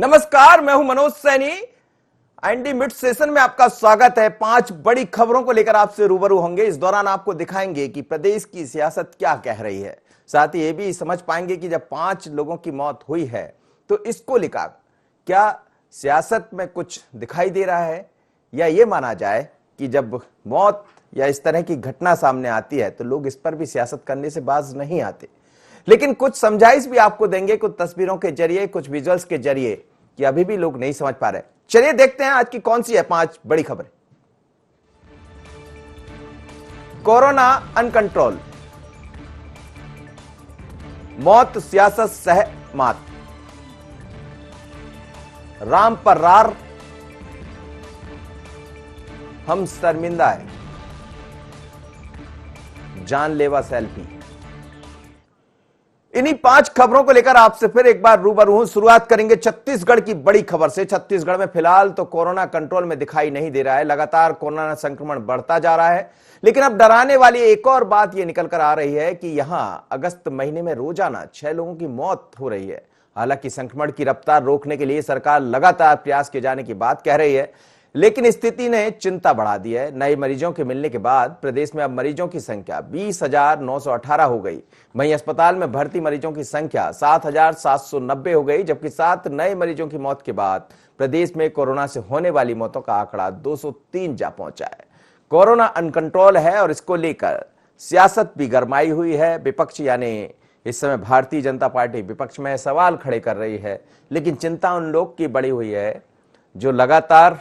नमस्कार, मैं हूं मनोज सैनी। एनडी मिड सेशन में आपका स्वागत है। 5 बड़ी खबरों को लेकर आपसे रूबरू होंगे। इस दौरान आपको दिखाएंगे कि प्रदेश की सियासत क्या कह रही है। साथ ही ये भी समझ पाएंगे कि जब 5 लोगों की मौत हुई है तो इसको लेकर क्या सियासत में कुछ दिखाई दे रहा है, या ये माना जाए कि जब मौत या इस तरह की घटना सामने आती है तो लोग इस पर भी सियासत करने से बाज नहीं आते। लेकिन कुछ समझाइश भी आपको देंगे, कुछ तस्वीरों के जरिए, कुछ विजुअल्स के जरिए, कि अभी भी लोग नहीं समझ पा रहे। चलिए देखते हैं आज की कौन सी है 5 बड़ी खबरें। कोरोना अनकंट्रोल, मौत सियासत सह मात, राम पर रार, हम शर्मिंदा है, जानलेवा सेल्फी। इन्हीं 5 खबरों को लेकर आपसे फिर एक बार रूबरू हूं। शुरुआत करेंगे छत्तीसगढ़ की बड़ी खबर से। छत्तीसगढ़ में फिलहाल तो कोरोना कंट्रोल में दिखाई नहीं दे रहा है। लगातार कोरोना संक्रमण बढ़ता जा रहा है। लेकिन अब डराने वाली एक और बात यह निकल कर आ रही है कि यहां अगस्त महीने में रोजाना 6 लोगों की मौत हो रही है। हालांकि संक्रमण की रफ्तार रोकने के लिए सरकार लगातार प्रयास किए जाने की बात कह रही है, लेकिन स्थिति ने चिंता बढ़ा दी है। नए मरीजों के मिलने के बाद प्रदेश में अब मरीजों की संख्या 20,918 हो गई। वहीं अस्पताल में भर्ती मरीजों की संख्या 7,790 हो गई, जबकि 7 नए मरीजों की मौत के बाद प्रदेश में कोरोना से होने वाली मौतों का आंकड़ा 203 जा पहुंचा है। कोरोना अनकंट्रोल है और इसको लेकर सियासत भी गरमाई हुई है। विपक्ष यानी इस समय भारतीय जनता पार्टी विपक्ष में सवाल खड़े कर रही है, लेकिन चिंता उन लोग की बढ़ी हुई है जो लगातार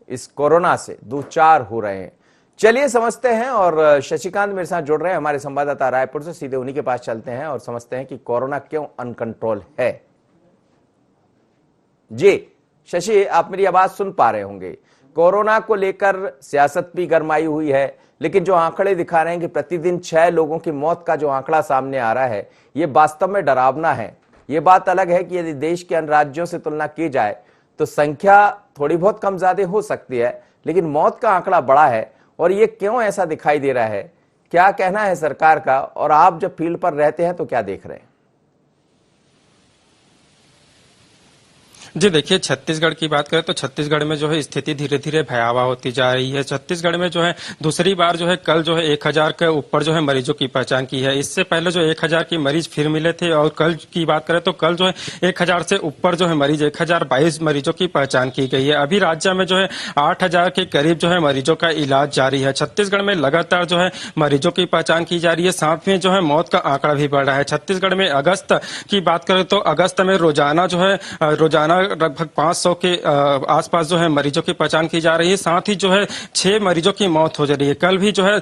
इस कोरोना से दो चार हो रहे हैं। चलिए समझते हैं, और शशिकांत मेरे साथ जुड़ रहे हैं, हमारे संवाददाता रायपुर से। सीधे उन्हीं के पास चलते हैं और समझते हैं कि कोरोना क्यों अनकंट्रोल है। जी शशि, आप मेरी आवाज सुन पा रहे होंगे। कोरोना को लेकर सियासत भी गरमाई हुई है, लेकिन जो आंकड़े दिखा रहे हैं कि प्रतिदिन 6 लोगों की मौत का जो आंकड़ा सामने आ रहा है, ये वास्तव में डरावना है। ये बात अलग है कि यदि देश के अन्य राज्यों से तुलना की जाए तो संख्या थोड़ी बहुत कम ज्यादा हो सकती है, लेकिन मौत का आंकड़ा बड़ा है। और ये क्यों ऐसा दिखाई दे रहा है, क्या कहना है सरकार का, और आप जब फील्ड पर रहते हैं तो क्या देख रहे हैं? जी देखिए, छत्तीसगढ़ की बात करें तो छत्तीसगढ़ में जो है स्थिति धीरे धीरे भयावह होती जा रही है। छत्तीसगढ़ में जो है दूसरी बार जो है कल जो है 1000 के ऊपर जो है मरीजों की पहचान की है। इससे पहले जो 1000 की मरीज फिर मिले थे, और कल की बात करें तो कल जो है 1000 से ऊपर जो है मरीज 1022 मरीजों की पहचान की गई है। अभी राज्य में जो है 8000 के करीब जो है मरीजों का इलाज जारी है। छत्तीसगढ़ में लगातार जो है मरीजों की पहचान की जा रही है, साथ में जो है मौत का आंकड़ा भी बढ़ रहा है। छत्तीसगढ़ में अगस्त की बात करें तो अगस्त में रोजाना जो है लगभग 500 के आसपास जो है मरीजों की पहचान की जा रही है। साथ ही जो है 6 मरीजों की मौत हो जा रही है। कल भी जो है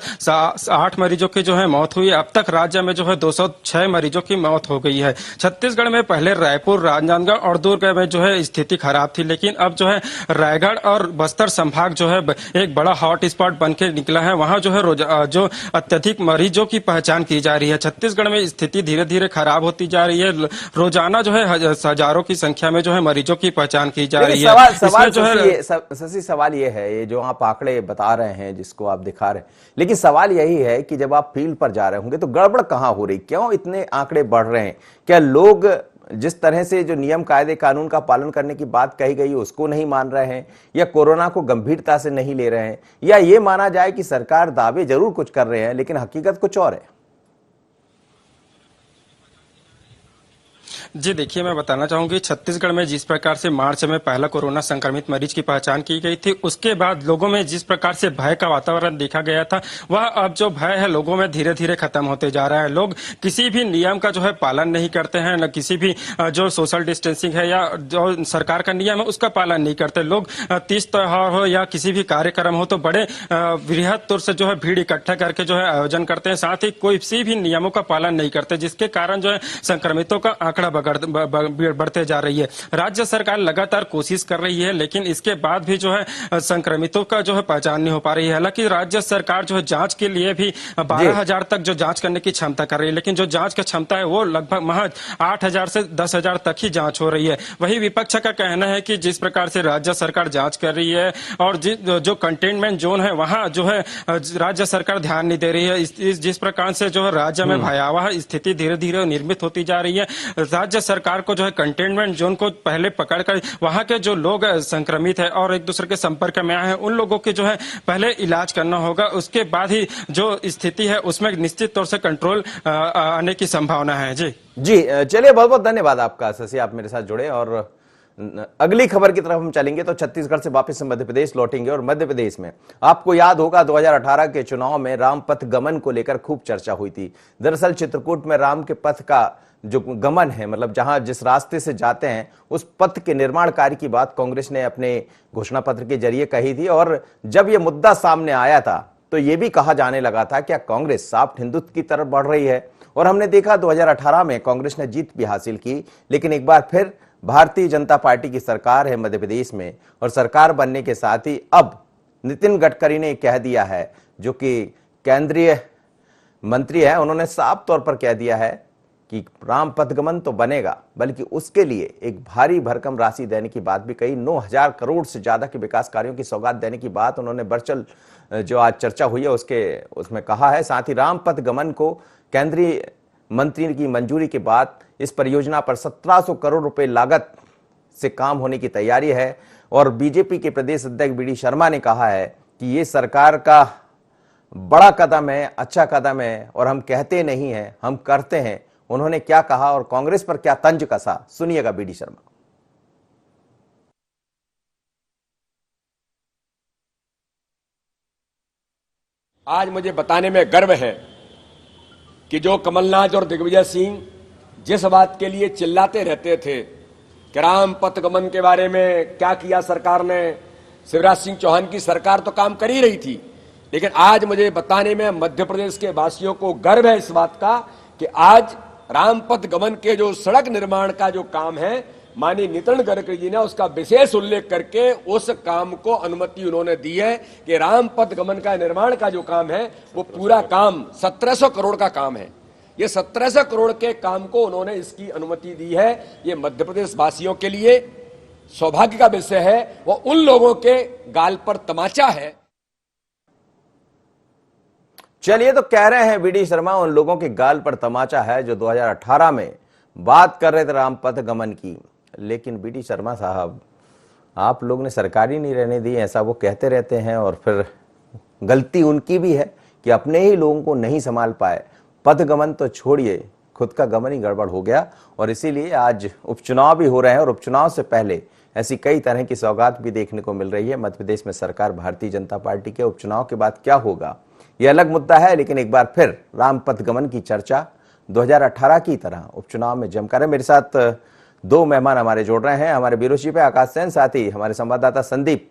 8 मरीजों की जो है मौत हुई। अब तक राज्य में जो है 206 मरीजों की मौत हो गई है। छत्तीसगढ़ में पहले रायपुर, राजनांदगांव और दुर्ग में जो है स्थिति खराब थी, लेकिन अब जो है रायगढ़ और बस्तर संभाग जो है एक बड़ा हॉट स्पॉट बन के निकला है। वहां जो है जो अत्यधिक मरीजों की पहचान की जा रही है। छत्तीसगढ़ में स्थिति धीरे धीरे खराब होती जा रही है। रोजाना जो है हजारों की संख्या में जो है मरीजों की पहचान की जा रही है। सवाल जो है शशि, सवाल ये है, ये जो आप आंकड़े बता रहे हैं, जिसको आप दिखा रहे हैं, लेकिन सवाल यही है कि जब आप फील्ड पर जा रहे होंगे तो गड़बड़ कहां हो रही, क्यों इतने आंकड़े बढ़ रहे हैं? क्या लोग जिस तरह से जो नियम कायदे कानून का पालन करने की बात कही गई उसको नहीं मान रहे हैं, या कोरोना को गंभीरता से नहीं ले रहे हैं, या ये माना जाए कि सरकार दावे जरूर कुछ कर रहे हैं लेकिन हकीकत कुछ और है? जी देखिए, मैं बताना चाहूंगी, छत्तीसगढ़ में जिस प्रकार से मार्च में पहला कोरोना संक्रमित मरीज की पहचान की गई थी, उसके बाद लोगों में जिस प्रकार से भय का वातावरण देखा गया था, वह अब जो भय है लोगों में धीरे धीरे खत्म होते जा रहा है। लोग किसी भी नियम का जो है पालन नहीं करते हैं, न किसी भी जो सोशल डिस्टेंसिंग है या जो सरकार का नियम है उसका पालन नहीं करते। लोग तीज त्योहार हो या किसी भी कार्यक्रम हो तो बड़े वृहद तौर से जो है भीड़ इकट्ठा करके जो है आयोजन करते हैं, साथ ही कोई किसी भी नियमों का पालन नहीं करते, जिसके कारण जो है संक्रमितों का आंकड़ा बढ़ते जा रही है। राज्य सरकार लगातार कोशिश कर रही है, लेकिन इसके बाद भी जो है संक्रमितों का जो है पहचान नहीं हो पा रही है। हालांकि राज्य सरकार जो है जांच के लिए भी 12,000 तक जो जांच करने की क्षमता कर रही है, लेकिन जो जांच की क्षमता है वो लगभग महज 8,000 से 10,000 तक ही जांच हो रही है। वही विपक्ष का कहना है कि जिस प्रकार से राज्य सरकार जांच कर रही है और जो कंटेनमेंट जोन है वहां जो है राज्य सरकार ध्यान नहीं दे रही है। जिस प्रकार से जो है राज्य में भयावह स्थिति धीरे धीरे निर्मित होती जा रही है, राज्य राज्य सरकार को जो है कंटेनमेंट जोन को पहले पकड़कर वहां के जो लोग संक्रमित है और एक दूसरे के संपर्क में आए हैं उन लोगों के जो है पहले इलाज करना होगा। उसके बाद ही जो स्थिति है उसमें निश्चित तौर से कंट्रोल आने की संभावना है। जी चलिए, बहुत बहुत धन्यवाद आपका शशि, आप मेरे साथ जुड़े। और अगली खबर की तरफ हम चलेंगे तो छत्तीसगढ़ से वापस मध्य प्रदेश लौटेंगे। और मध्य प्रदेश में आपको याद होगा 2018 के चुनाव में राम पथ गमन को लेकर खूब चर्चा हुई थी। दरअसल चित्रकूट में राम के पथ का जो गमन है, मतलब जहां जिस रास्ते से जाते हैं उस पथ के निर्माण कार्य की बात कांग्रेस ने अपने घोषणा पत्र के जरिए कही थी। और जब यह मुद्दा सामने आया था तो यह भी कहा जाने लगा था क्या कांग्रेस साफ हिंदुत्व की तरफ बढ़ रही है। और हमने देखा 2018 में कांग्रेस ने जीत भी हासिल की, लेकिन एक बार फिर भारतीय जनता पार्टी की सरकार है मध्य प्रदेश में। और सरकार बनने के साथ ही अब नितिन गडकरी ने कह दिया है, जो कि केंद्रीय मंत्री है, उन्होंने साफ तौर पर कह दिया है कि राम पथगमन तो बनेगा, बल्कि उसके लिए एक भारी भरकम राशि देने की बात भी कही। 9,000 करोड़ से ज्यादा के विकास कार्यों की सौगात देने की बात उन्होंने वर्चुअल जो आज चर्चा हुई है उसमें कहा है। साथ ही राम पथगमन को केंद्रीय मंत्री की मंजूरी के बाद इस परियोजना पर 1700 करोड़ रुपए लागत से काम होने की तैयारी है। और बीजेपी के प्रदेश अध्यक्ष बी डी शर्मा ने कहा है कि ये सरकार का बड़ा कदम है, अच्छा कदम है, और हम कहते नहीं हैं, हम करते हैं। उन्होंने क्या कहा और कांग्रेस पर क्या तंज कसा, सुनिएगा बी डी शर्मा। आज मुझे बताने में गर्व है कि जो कमलनाथ और दिग्विजय सिंह जिस बात के लिए चिल्लाते रहते थे कि राम पथगमन के बारे में क्या किया सरकार ने, शिवराज सिंह चौहान की सरकार तो काम कर ही रही थी, लेकिन आज मुझे बताने में मध्य प्रदेश के वासियों को गर्व है इस बात का कि आज राम पथगमन के जो सड़क निर्माण का जो काम है, माननीय नितिन गडकरी जी ने उसका विशेष उल्लेख करके उस काम को अनुमति उन्होंने दी है कि राम पथगमन का निर्माण का जो काम है वो पूरा काम 1700 करोड़ का काम है। ये 1700 करोड़ के काम को उन्होंने इसकी अनुमति दी है। ये मध्य प्रदेश वासियों के लिए सौभाग्य का विषय है, वो उन लोगों के गाल पर तमाचा है। चलिए, तो कह रहे हैं बी डी शर्मा उन लोगों के गाल पर तमाचा है जो 2018 में बात कर रहे थे राम पथगमन की। लेकिन बी डी शर्मा साहब, आप लोग ने सरकार ही नहीं रहने दी, ऐसा वो कहते रहते हैं। और फिर गलती उनकी भी है कि अपने ही लोगों को नहीं संभाल पाए। पथगमन तो छोड़िए, खुद का गमन ही गड़बड़ हो गया। और इसीलिए आज उपचुनाव भी हो रहे हैं और उपचुनाव से पहले ऐसी कई तरह की सौगात भी देखने को मिल रही है। मध्य प्रदेश में सरकार भारतीय जनता पार्टी के उपचुनाव के बाद क्या होगा यह अलग मुद्दा है, लेकिन एक बार फिर राम पथगमन की चर्चा 2018 की तरह उपचुनाव में जमकर है। मेरे साथ दो मेहमान हमारे जुड़ रहे हैं, हमारे ब्यूरो चीफ आकाश सेन, साथ ही हमारे संवाददाता संदीप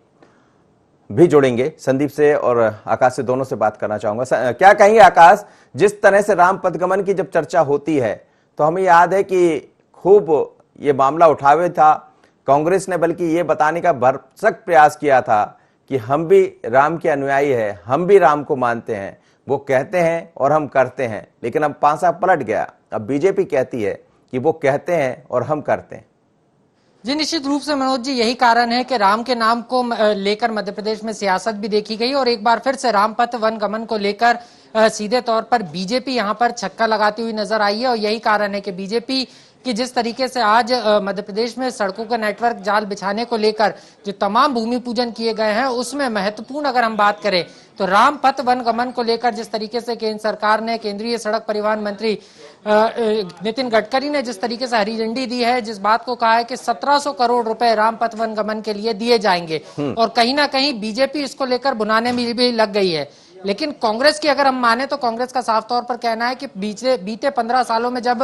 भी जुड़ेंगे। संदीप से और आकाश से, दोनों से बात करना चाहूंगा। क्या कहेंगे आकाश, जिस तरह से राम पथगमन की जब चर्चा होती है तो हमें याद है कि खूब ये मामला उठावे था कांग्रेस ने, बल्कि ये बताने का भरसक प्रयास किया था कि हम भी राम के अनुयायी हैं, हम भी राम को मानते हैं, वो कहते हैं और हम करते हैं। लेकिन अब पासा पलट गया, अब बीजेपी कहती है कि वो कहते हैं और हम करते हैं। जी निश्चित रूप से मनोज जी, यही कारण है कि राम के नाम को लेकर मध्य प्रदेश में सियासत भी देखी गई और एक बार फिर से राम पथ वन गमन को लेकर सीधे तौर पर बीजेपी यहां पर छक्का लगाती हुई नजर आई है। और यही कारण है कि बीजेपी कि जिस तरीके से आज मध्य प्रदेश में सड़कों का नेटवर्क जाल बिछाने को लेकर जो तमाम भूमि पूजन किए गए हैं, उसमें महत्वपूर्ण अगर हम बात करें तो राम पथ वन गमन को लेकर जिस तरीके से केंद्र सरकार ने, केंद्रीय सड़क परिवहन मंत्री नितिन गडकरी ने जिस तरीके से हरी झंडी दी है, जिस बात को कहा है कि 1700 करोड़ रुपए राम पथ वन गमन के लिए दिए जाएंगे, और कहीं ना कहीं बीजेपी इसको लेकर बुनाने में भी लग गई है। लेकिन कांग्रेस की अगर हम माने तो कांग्रेस का साफ तौर पर कहना है कि बीते 15 सालों में जब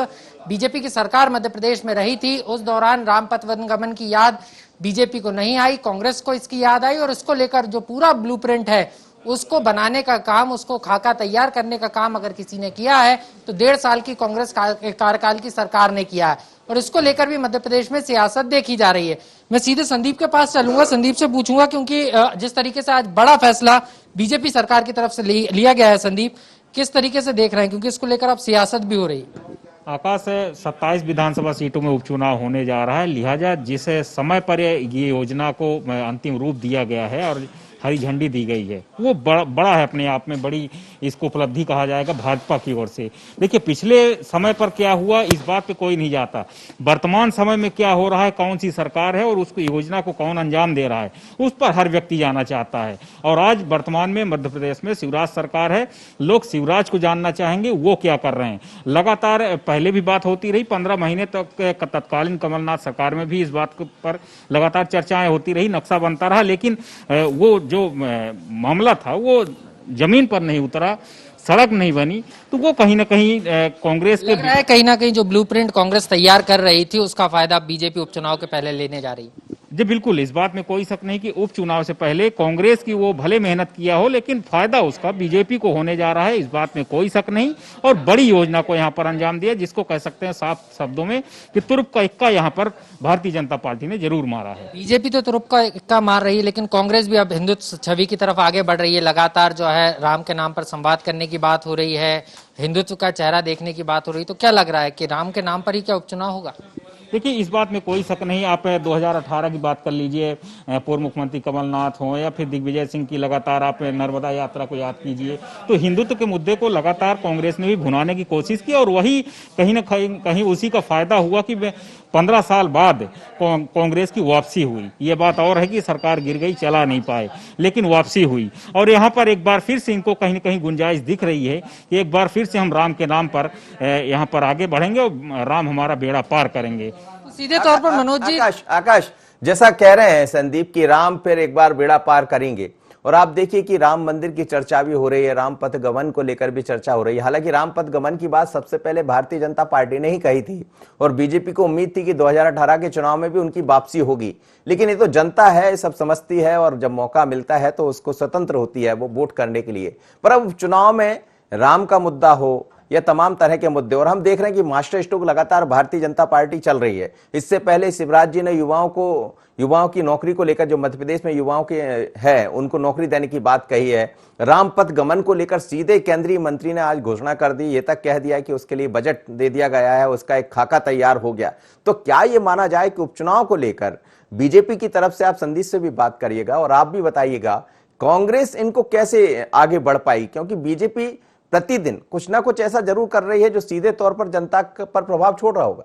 बीजेपी की सरकार मध्य प्रदेश में रही थी, उस दौरान राम पथ वन गमन की याद बीजेपी को नहीं आई, कांग्रेस को इसकी याद आई। और इसको लेकर जो पूरा ब्लूप्रिंट है उसको बनाने का काम, उसको खाका तैयार करने का काम अगर किसी ने किया है तो 1.5 साल की कांग्रेस कार्यकाल की सरकार ने किया है। और इसको लेकर भी मध्य प्रदेश में सियासत देखी जा रही है। मैं सीधे संदीप के पास चलूंगा, संदीप से पूछूंगा, क्योंकि जिस तरीके से आज बड़ा फैसला बीजेपी सरकार की तरफ से लिया गया है, संदीप किस तरीके से देख रहे हैं, क्योंकि इसको लेकर अब सियासत भी हो रही है। आकाश, 27 विधानसभा सीटों में उपचुनाव होने जा रहा है, लिहाजा जिस समय पर ये योजना को अंतिम रूप दिया गया है और हरी झंडी दी गई है, वो बड़ा है, अपने आप में बड़ी इसको उपलब्धि कहा जाएगा भाजपा की ओर से। देखिए पिछले समय पर क्या हुआ इस बात पे कोई नहीं जाता, वर्तमान समय में क्या हो रहा है, कौन सी सरकार है और उसकी योजना को कौन अंजाम दे रहा है, उस पर हर व्यक्ति जाना चाहता है। और आज वर्तमान में मध्य प्रदेश में शिवराज सरकार है, लोग शिवराज को जानना चाहेंगे वो क्या कर रहे हैं। लगातार पहले भी बात होती रही, 15 महीने तक तत्कालीन कमलनाथ सरकार में भी इस बात पर लगातार चर्चाएं होती रही, नक्शा बनता रहा, लेकिन वो जो मामला था वो जमीन पर नहीं उतरा, सड़क नहीं बनी, तो वो कहीं ना कहीं कांग्रेस के लग रहा है कहीं ना कहीं जो ब्लूप्रिंट कांग्रेस तैयार कर रही थी उसका फायदा बीजेपी उपचुनाव के पहले लेने जा रही है। जी बिल्कुल, इस बात में कोई शक नहीं कि उपचुनाव से पहले कांग्रेस की वो भले मेहनत किया हो, लेकिन फायदा उसका बीजेपी को होने जा रहा है, इस बात में कोई शक नहीं। और बड़ी योजना को यहाँ पर अंजाम दिया, जिसको कह सकते हैं साफ शब्दों में कि तुरुप का इक्का यहाँ पर भारतीय जनता पार्टी ने जरूर मारा है। बीजेपी तो तुरुप का इक्का मार रही है, लेकिन कांग्रेस भी अब हिंदुत्व छवि की तरफ आगे बढ़ रही है। लगातार जो है राम के नाम पर संवाद करने की बात हो रही है, हिंदुत्व का चेहरा देखने की बात हो रही है। तो क्या लग रहा है कि राम के नाम पर ही क्या उपचुनाव होगा? देखिए इस बात में कोई शक नहीं, आप 2018 की बात कर लीजिए, पूर्व मुख्यमंत्री कमलनाथ हो या फिर दिग्विजय सिंह की लगातार आप नर्मदा यात्रा को याद कीजिए, तो हिंदुत्व के मुद्दे को लगातार कांग्रेस ने भी भुनाने की कोशिश की और वही कहीं न कहीं उसी का फायदा हुआ कि 15 साल बाद कांग्रेस की वापसी हुई। ये बात और है कि सरकार गिर गई, चला नहीं पाए, लेकिन वापसी हुई और यहाँ पर एक बार फिर से इनको कहीं न कहीं गुंजाइश दिख रही है कि एक बार फिर से हम राम के नाम पर यहाँ पर आगे बढ़ेंगे और राम हमारा बेड़ा पार करेंगे। सीधे तौर पर मनोज जी, आकाश जैसा कह रहे हैं संदीप की राम फिर एक बार बेड़ा पार करेंगे, और आप देखिए कि राम मंदिर की चर्चा भी हो रही है, राम पथ गमन को लेकर भी चर्चा हो रही है। हालांकि राम पथ गमन की बात सबसे पहले भारतीय जनता पार्टी ने ही कही थी और बीजेपी को उम्मीद थी कि 2018 के चुनाव में भी उनकी वापसी होगी, लेकिन ये तो जनता है, सब समझती है और जब मौका मिलता है तो उसको स्वतंत्र होती है वो वोट करने के लिए। पर अब चुनाव में राम का मुद्दा हो या तमाम तरह के मुद्दे, और हम देख रहे हैं कि मास्टर स्ट्रोक लगातार भारतीय जनता पार्टी चल रही है। इससे पहले शिवराज जी ने युवाओं की नौकरी को लेकर, जो मध्य प्रदेश में युवाओं के है उनको नौकरी देने की बात कही है। राम पथ गमन को लेकर सीधे केंद्रीय मंत्री ने आज घोषणा कर दी, ये तक कह दिया कि उसके लिए बजट दे दिया गया है, उसका एक खाका तैयार हो गया। तो क्या ये माना जाए कि उपचुनाव को लेकर बीजेपी की तरफ से, आप संदीप से भी बात करिएगा और आप भी बताइएगा, कांग्रेस इनको कैसे आगे बढ़ पाई? क्योंकि बीजेपी प्रतिदिन कुछ ना कुछ ऐसा जरूर कर रही है जो सीधे तौर पर जनता पर प्रभाव छोड़ रहा होगा।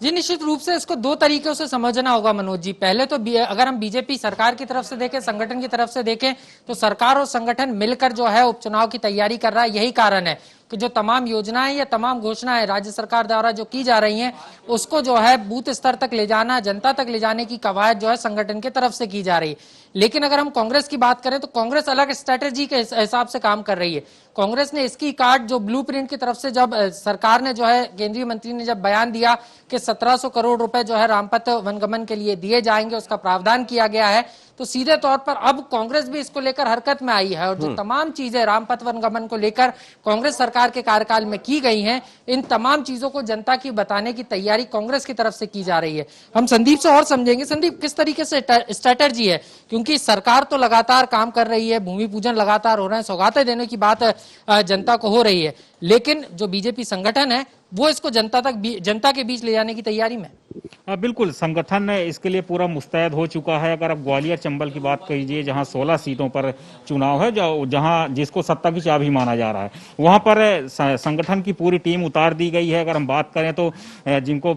जी निश्चित रूप से इसको दो तरीकों से समझना होगा मनोज जी। पहले तो अगर हम बीजेपी सरकार की तरफ से देखें, संगठन की तरफ से देखें, तो सरकार और संगठन मिलकर जो है उपचुनाव की तैयारी कर रहा है। यही कारण है कि जो तमाम योजनाएं या तमाम घोषणाएं राज्य सरकार द्वारा जो की जा रही हैं, उसको जो है बूथ स्तर तक ले जाना, जनता तक ले जाने की कवायद जो है संगठन की तरफ से की जा रही है। लेकिन अगर हम कांग्रेस की बात करें तो कांग्रेस अलग स्ट्रेटेजी के हिसाब से काम कर रही है। कांग्रेस ने इसकी कार्ड जो ब्लूप्रिंट की तरफ से, जब सरकार ने जो है केंद्रीय मंत्री ने जब बयान दिया कि 1700 करोड़ रुपए जो है रामपथ वनगमन के लिए दिए जाएंगे, उसका प्रावधान किया गया है, तो सीधे तौर पर अब कांग्रेस भी इसको लेकर हरकत में आई है और जो तमाम चीजें रामपथ वनगमन को लेकर कांग्रेस सरकार के कार्यकाल में की गई हैं, इन तमाम चीजों को जनता की बताने की तैयारी कांग्रेस की तरफ से की जा रही है। हम संदीप से और समझेंगे, संदीप किस तरीके से स्ट्रेटेजी है, क्योंकि सरकार तो लगातार काम कर रही है, भूमि पूजन लगातार हो रहे हैं, सौगातें देने की बात जनता को हो रही है, लेकिन जो बीजेपी संगठन है वो इसको जनता के बीच ले जाने की तैयारी में। बिल्कुल, संगठन इसके लिए पूरा मुस्तैद हो चुका है। अगर आप ग्वालियर चंबल की बात कीजिए, जहां 16 सीटों पर चुनाव है, जहां जिसको सत्ता की चाबी माना जा रहा है, वहां पर संगठन की पूरी टीम उतार दी गई है। अगर हम बात करें तो जिनको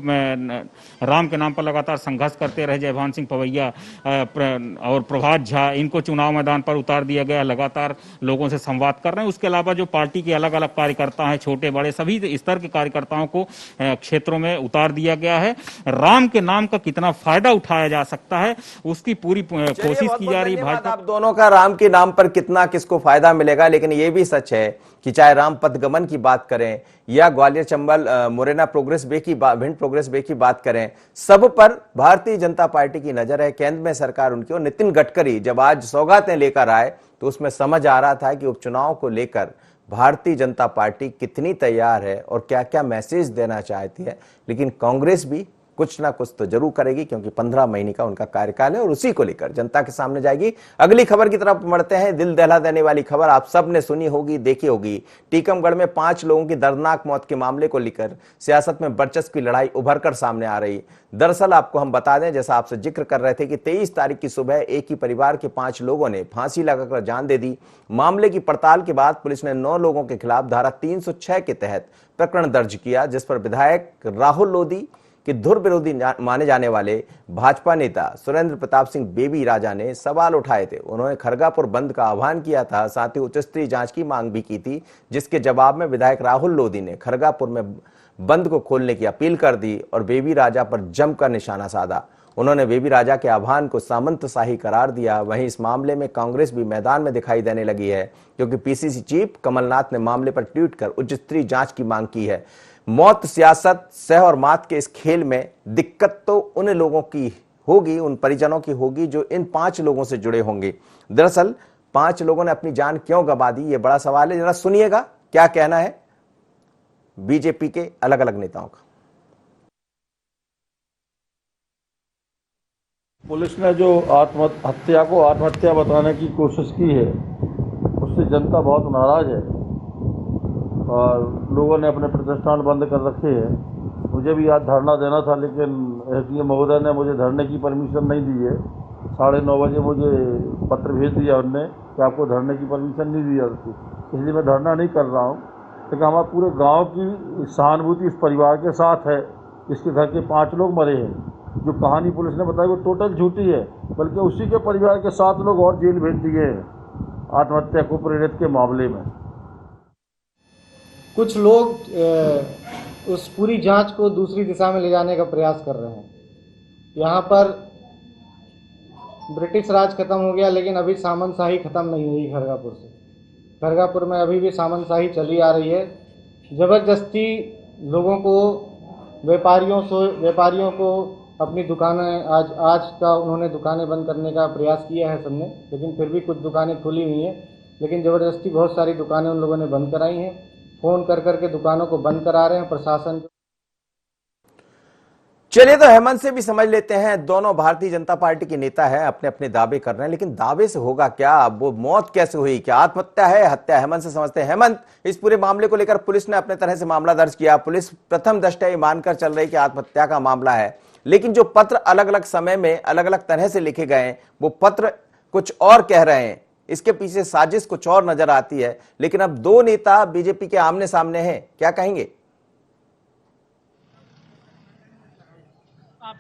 राम के नाम पर लगातार संघर्ष करते रहे, जयभान सिंह पवैया और प्रभात झा, इनको चुनाव मैदान पर उतार दिया गया, लगातार लोगों से संवाद कर रहे हैं। उसके अलावा जो पार्टी के अलग अलग कार्यकर्ता हैं, छोटे बड़े सभी स्तर के कार्यकर्ताओं को क्षेत्रों में उतार दिया गया है। राम के नाम का कितना फायदा उठाया जा सकता है उसकी पूरी कोशिश की जा रही है। भाजपा आप दोनों का राम के नाम पर कितना किसको फायदा मिलेगा, लेकिन यह भी सच है कि चाहे राम पथ गमन की बात करें या ग्वालियर चंबल मुरैना प्रोग्रेस वे की भिंड प्रोग्रेस वे की बात करें, सब पर भारतीय जनता पार्टी की नजर है, केंद्र में सरकार उनकी। और नितिन गडकरी जब आज सौगातें लेकर आए तो उसमें समझ आ रहा था कि उपचुनाव को लेकर भारतीय जनता पार्टी कितनी तैयार है और क्या क्या मैसेज देना चाहती है। लेकिन कांग्रेस भी कुछ ना कुछ तो जरूर करेगी, क्योंकि 15 महीने का उनका कार्यकाल है और उसी को लेकर जनता के सामने जाएगी। अगली खबर की तरफ बढ़ते हैं। दिल दहला देने वाली खबर आप सब ने सुनी होगी, देखी होगी। टीकमगढ़ में 5 लोगों की दर्दनाक मौत के मामले को लेकर सियासत में वर्चस्व की लड़ाई उभर कर सामने आ रही। दरअसल आपको हम बता दें, जैसा आपसे जिक्र कर रहे थे कि 23 तारीख की सुबह एक ही परिवार के 5 लोगों ने फांसी लगाकर जान दे दी। मामले की पड़ताल के बाद पुलिस ने 9 लोगों के खिलाफ धारा 306 के तहत प्रकरण दर्ज किया, जिस पर विधायक राहुल लोधी कि धुर विरोधी माने जाने वाले भाजपा नेता सुरेंद्र प्रताप सिंह बेबी राजा ने सवाल उठाए थे। उन्होंने खरगापुर बंद का आह्वान किया था, साथ ही उच्च स्तरीय जांच की मांग भी की थी, जिसके जवाब में विधायक राहुल लोधी ने खरगापुर में बंद को खोलने की अपील कर दी और बेबी राजा पर जमकर निशाना साधा। उन्होंने बेबी राजा के आह्वान को सामंतशाही करार दिया। वहीं इस मामले में कांग्रेस भी मैदान में दिखाई देने लगी है, क्योंकि पीसीसी चीफ कमलनाथ ने मामले पर ट्वीट कर उच्च स्तरीय जांच की मांग की है। मौत, सियासत, सह और मात के इस खेल में दिक्कत तो उन लोगों की होगी, उन परिजनों की होगी जो इन 5 लोगों से जुड़े होंगे। दरअसल 5 लोगों ने अपनी जान क्यों गंवा दी, ये बड़ा सवाल है। जरा सुनिएगा क्या कहना है बीजेपी के अलग अलग नेताओं का। पुलिस ने जो आत्महत्या को आत्महत्या बताने की कोशिश की है, उससे जनता बहुत नाराज है और लोगों ने अपने प्रतिष्ठान बंद कर रखे हैं। मुझे भी आज धरना देना था, लेकिन एसडीएम महोदय ने मुझे धरने की परमिशन नहीं दी है। 9:30 बजे मुझे पत्र भेज दिया उनने कि आपको धरने की परमिशन नहीं दी जाती, इसलिए मैं धरना नहीं कर रहा हूँ। लेकिन हमारे पूरे गांव की सहानुभूति इस परिवार के साथ है, इसके घर के 5 लोग मरे हैं। जो कहानी पुलिस ने बताई वो टोटल झूठी है, बल्कि उसी के परिवार के 7 लोग और जेल भेज दिए हैं आत्महत्या को प्रेरित के मामले में। कुछ लोग उस पूरी जांच को दूसरी दिशा में ले जाने का प्रयास कर रहे हैं। यहाँ पर ब्रिटिश राज खत्म हो गया, लेकिन अभी सामंतशाही खत्म नहीं हुई खरगापुर से। खरगापुर में अभी भी सामंतशाही चली आ रही है। ज़बरदस्ती लोगों को, व्यापारियों को अपनी दुकानें आज का उन्होंने दुकानें बंद करने का प्रयास किया है सबने, लेकिन फिर भी कुछ दुकानें खुली हुई हैं। लेकिन ज़बरदस्ती बहुत सारी दुकानें उन लोगों ने बंद कराई हैं। फोन कर करके दुकानों को बंद करा रहे हैं प्रशासन। चलिए तो हेमंत से भी समझ लेते हैं। दोनों भारतीय जनता पार्टी के नेता हैं, अपने अपने दावे कर रहे हैं, लेकिन दावे से होगा क्या? वो मौत कैसे हुई? क्या आत्महत्या है, हत्या? हेमंत से समझते हैं। हेमंत, इस पूरे मामले को लेकर पुलिस ने अपने तरह से मामला दर्ज किया। पुलिस प्रथम दृष्टया ये मानकर चल रही कि आत्महत्या का मामला है, लेकिन जो पत्र अलग अलग समय में अलग अलग तरह से लिखे गए हैं, वो पत्र कुछ और कह रहे हैं। इसके पीछे साजिश कुछ और नजर आती है। लेकिन अब 2 नेता बीजेपी के आमने सामने हैं, क्या कहेंगे?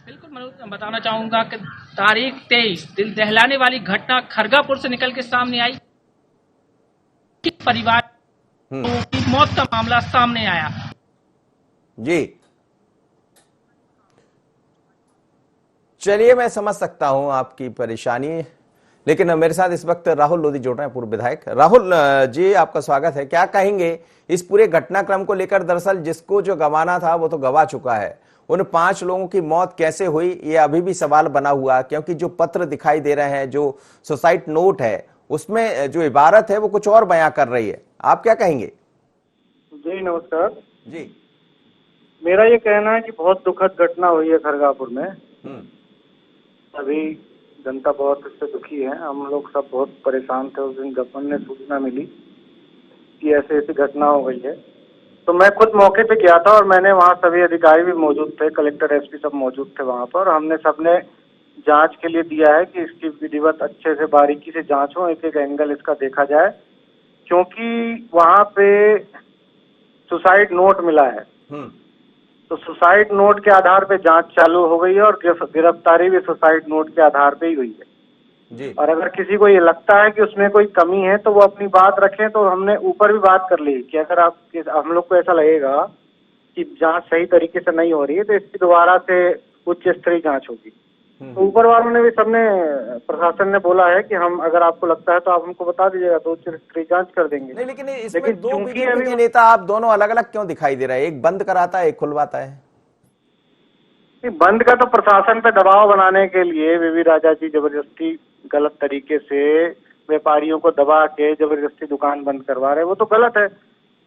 बिल्कुल, मैं बताना चाहूंगा कि तारीख 23 दिल दहलाने वाली घटना खरगापुर से निकल के सामने आई। परिवार की मौत का मामला सामने आया जी। चलिए, मैं समझ सकता हूं आपकी परेशानी, लेकिन मेरे साथ इस वक्त राहुल लोधी जुड़ रहे हैं, पूर्व विधायक। राहुल जी, आपका स्वागत है। क्या कहेंगे इस पूरे घटनाक्रम को लेकर? दरअसल जिसको जो गंवाना था वो तो गंवा चुका है। उन 5 लोगों की मौत कैसे हुई, ये अभी भी सवाल बना हुआ, क्योंकि जो पत्र दिखाई दे रहे हैं, जो सुसाइड नोट है, उसमें जो इबारत है वो कुछ और बयां कर रही है। आप क्या कहेंगे? जी नमस्कार जी। मेरा ये कहना है कि बहुत दुखद घटना हुई है खरगापुर में। अभी जनता बहुत इससे दुखी है। हम लोग सब बहुत परेशान थे उस दिन जब हमें सूचना मिली कि ऐसे ऐसी घटना हो गई है। तो मैं खुद मौके पे गया था और मैंने वहाँ सभी अधिकारी भी मौजूद थे, कलेक्टर, एसपी सब मौजूद थे वहाँ पर। हमने सबने जांच के लिए दिया है कि इसकी विधिवत अच्छे से बारीकी से जांच हो, एक एक एंगल इसका देखा जाए, क्योंकि वहाँ पे सुसाइड नोट मिला है। तो सुसाइड नोट के आधार पे जांच चालू हो गई है और गिरफ्तारी भी सुसाइड नोट के आधार पे ही हुई है जी। और अगर किसी को ये लगता है कि उसमें कोई कमी है तो वो अपनी बात रखें। तो हमने ऊपर भी बात कर ली कि अगर हम लोग को ऐसा लगेगा कि जांच सही तरीके से नहीं हो रही है तो इसकी दोबारा से उच्च स्तरीय जांच होगी। तो ऊपर वालों ने भी, सबने, प्रशासन ने बोला है कि हम, अगर आपको लगता है तो आप हमको बता दीजिएगा तो उच्च स्तरीय जांच कर देंगे। नहीं, लेकिन इसमें 2 बीजेपी के नेता आप दोनों अलग अलग क्यों दिखाई दे रहे हैं? एक बंद कराता है, एक खुलवाता है। बंद का तो प्रशासन पे दबाव बनाने के लिए बेबी राजा जी जबरदस्ती गलत तरीके से व्यापारियों को दबा के जबरदस्ती दुकान बंद करवा रहे हैं, वो तो गलत है।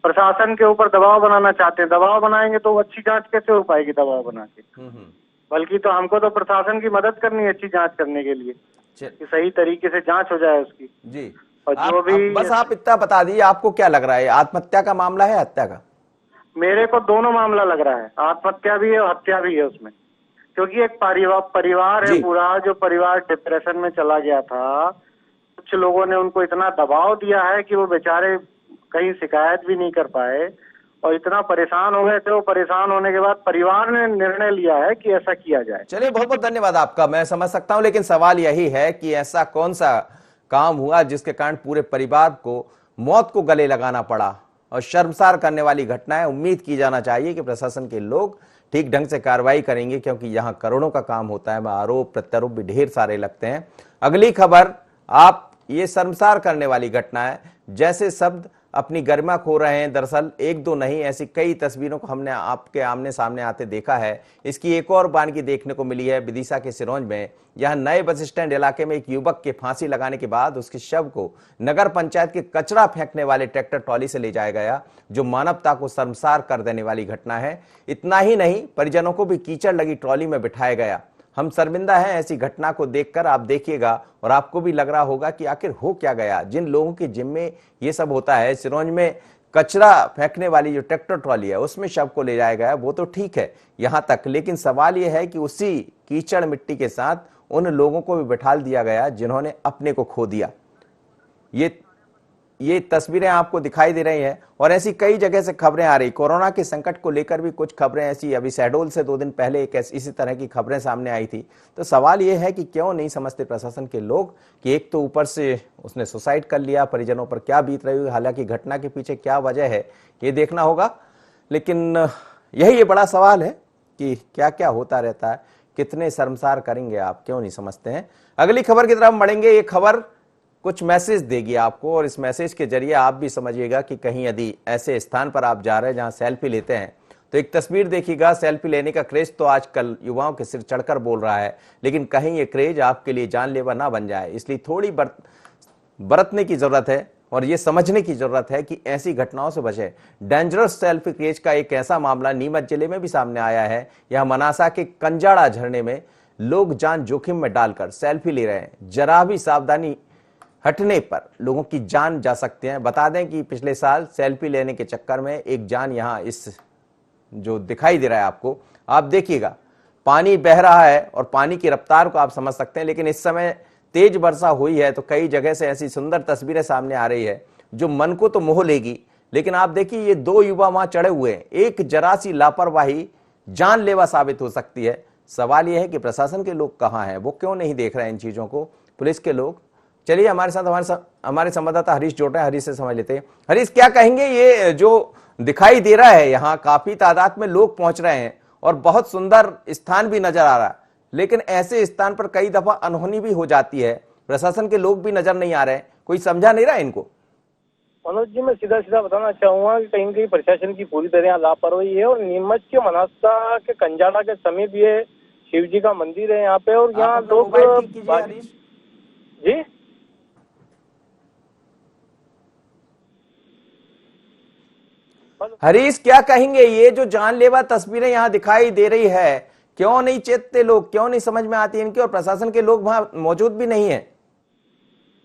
प्रशासन के ऊपर दबाव बनाना चाहते हैं, दबाव बनाएंगे तो अच्छी जांच कैसे हो पाएगी दबाव बना के? बल्कि तो हमको तो प्रशासन की मदद करनी है अच्छी जांच करने के लिए कि सही तरीके से जांच हो जाए उसकी। जी, और जो भी बस आप इतना बता दीजिए, आपको क्या लग रहा है, आत्महत्या का मामला है, हत्या का? मेरे को दोनों मामला लग रहा है, आत्महत्या भी है और हत्या भी है उसमें, क्योंकि एक परिवार है जी। पूरा, जो परिवार डिप्रेशन में चला गया था। कुछ लोगों ने उनको इतना दबाव दिया है कि वो बेचारे कहीं शिकायत भी नहीं कर पाए और इतना परेशान हो गए थे। वो परेशान होने के बाद परिवार ने निर्णय लिया है कि ऐसा किया जाए। चलिए, बहुत बहुत धन्यवाद आपका, मैं समझ सकता हूं, लेकिन सवाल यही है कि ऐसा कौन सा काम हुआ जिसके कारण पूरे परिवार को मौत को गले लगाना पड़ा, और शर्मसार करने वाली घटना है। उम्मीद की जाना चाहिए कि प्रशासन के लोग ठीक ढंग से कार्रवाई करेंगे, क्योंकि यहां करोड़ों का काम होता है, आरोप प्रत्यारोप भी ढेर सारे लगते हैं। अगली खबर, आप, ये शर्मसार करने वाली घटना है, जैसे शब्द अपनी गरिमा खो रहे हैं। दरअसल एक दो नहीं, ऐसी कई तस्वीरों को हमने आपके आमने सामने आते देखा है। इसकी एक और बानगी देखने को मिली है विदिशा के सिरोंज में। यहां नए बस स्टैंड इलाके में एक युवक के फांसी लगाने के बाद उसके शव को नगर पंचायत के कचरा फेंकने वाले ट्रैक्टर ट्रॉली से ले जाया गया, जो मानवता को शर्मसार कर देने वाली घटना है। इतना ही नहीं, परिजनों को भी कीचड़ लगी ट्रॉली में बिठाया गया। हम शर्मिंदा हैं ऐसी घटना को देखकर। आप देखिएगा और आपको भी लग रहा होगा कि आखिर हो क्या गया। जिन लोगों के जिम्मे ये सब होता है, सिरोंज में कचरा फेंकने वाली जो ट्रैक्टर ट्रॉली है उसमें शव को ले जाया गया, वो तो ठीक है यहां तक, लेकिन सवाल यह है कि उसी कीचड़ मिट्टी के साथ उन लोगों को भी बिठा दिया गया जिन्होंने अपने को खो दिया। ये तस्वीरें आपको दिखाई दे रही हैं और ऐसी कई जगह से खबरें आ रही। कोरोना के संकट को लेकर भी कुछ खबरें ऐसी, अभी शहडोल से 2 दिन पहले एक इसी तरह की खबरें सामने आई थी। तो सवाल ये है कि क्यों नहीं समझते प्रशासन के लोग कि एक तो ऊपर से उसने सुसाइड कर लिया, परिजनों पर क्या बीत रही हुई, हालांकि घटना के पीछे क्या वजह है ये देखना होगा। लेकिन यही ये बड़ा सवाल है कि क्या क्या होता रहता है, कितने शर्मसार करेंगे आप, क्यों नहीं समझते हैं। अगली खबर की तरफ बढ़ेंगे। ये खबर कुछ मैसेज देगी आपको और इस मैसेज के जरिए आप भी समझिएगा कि कहीं यदि ऐसे स्थान पर आप जा रहे हैं जहां सेल्फी लेते हैं तो एक तस्वीर देखिएगा। सेल्फी लेने का क्रेज तो आजकल युवाओं के सिर चढ़कर बोल रहा है, लेकिन कहीं ये क्रेज आपके लिए जानलेवा ना बन जाए, इसलिए थोड़ी बरतने की जरूरत है और ये समझने की जरूरत है कि ऐसी घटनाओं से बचे। डेंजरस सेल्फी क्रेज का एक ऐसा मामला नीमच जिले में भी सामने आया है। यहां मनासा के कंजाड़ा झरने में लोग जान जोखिम में डालकर सेल्फी ले रहे हैं। जरा भी सावधानी हटने पर लोगों की जान जा सकते हैं। बता दें कि पिछले साल सेल्फी लेने के चक्कर में एक जान यहां, इस जो दिखाई दे रहा है आपको, आप देखिएगा पानी बह रहा है और पानी की रफ्तार को आप समझ सकते हैं, लेकिन इस समय तेज वर्षा हुई है तो कई जगह से ऐसी सुंदर तस्वीरें सामने आ रही है जो मन को तो मोह लेगी। लेकिन आप देखिए ये 2 युवा वहां चढ़े हुए हैं, एक जरा सी लापरवाही जानलेवा साबित हो सकती है। सवाल यह है कि प्रशासन के लोग कहां हैं, वो क्यों नहीं देख रहे हैं इन चीजों को, पुलिस के लोग। चलिए हमारे साथ हमारे संवाददाता हरीश जुड़ रहे हैं, हरीश से समझ लेते हैं। हरीश, क्या कहेंगे, ये जो दिखाई दे रहा है यहाँ काफी तादाद में लोग पहुंच रहे हैं और बहुत सुंदर स्थान भी नजर आ रहा है, लेकिन ऐसे स्थान पर कई दफा अनहोनी भी हो जाती है, प्रशासन के लोग भी नजर नहीं आ रहे हैं, कोई समझा नहीं रहा इनको। मनोज जी, मैं सीधा सीधा बताना चाहूंगा कि कहीं कहीं प्रशासन की पूरी तरह लापरवाही है। और नीमच के मनासा के कंजाड़ा के समीप ये शिव जी का मंदिर है यहाँ पे, और यहाँ लोग जी हरीश, क्या कहेंगे, ये जो जानलेवा तस्वीरें यहाँ दिखाई दे रही है, क्यों नहीं चेतते लोग, क्यों नहीं समझ में आती इनकी, और प्रशासन के लोग वहां मौजूद भी नहीं है?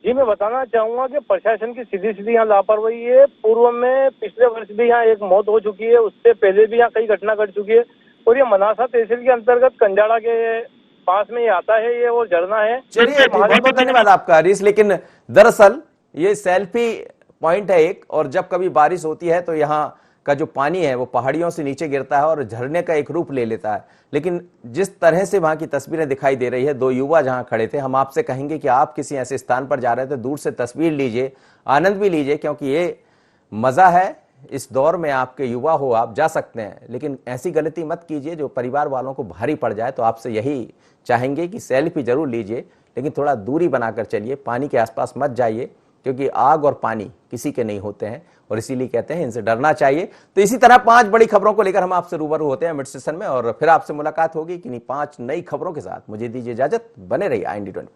जी, मैं बताना चाहूंगा कि प्रशासन की सीधी सीधी यहाँ लापरवाही है। पूर्व में पिछले वर्ष भी यहाँ एक मौत हो चुकी है, उससे पहले भी यहाँ कई घटना घट चुकी है, और ये मनासा तहसील के अंतर्गत कंजाड़ा के पास में ये आता है, ये वो झरना है। चलिए, बहुत बहुत धन्यवाद आपका हरीश। लेकिन दरअसल ये सेल्फी पॉइंट है एक, और जब कभी बारिश होती है तो यहाँ का जो पानी है वो पहाड़ियों से नीचे गिरता है और झरने का एक रूप ले लेता है। लेकिन जिस तरह से वहां की तस्वीरें दिखाई दे रही है, 2 युवा जहां खड़े थे, हम आपसे कहेंगे कि आप किसी ऐसे स्थान पर जा रहे थे, दूर से तस्वीर लीजिए, आनंद भी लीजिए, क्योंकि ये मजा है। इस दौर में आपके युवा हो, आप जा सकते हैं, लेकिन ऐसी गलती मत कीजिए जो परिवार वालों को भारी पड़ जाए। तो आपसे यही चाहेंगे कि सेल्फी जरूर लीजिए, लेकिन थोड़ा दूरी बनाकर चलिए, पानी के आसपास मत जाइए, क्योंकि आग और पानी किसी के नहीं होते हैं और इसीलिए कहते हैं इनसे डरना चाहिए। तो इसी तरह 5 बड़ी खबरों को लेकर हम आपसे रूबरू होते हैं मिड सेशन में, और फिर आपसे मुलाकात होगी किन्हीं 5 नई खबरों के साथ। मुझे दीजिए इजाजत, बने रहिए IND24।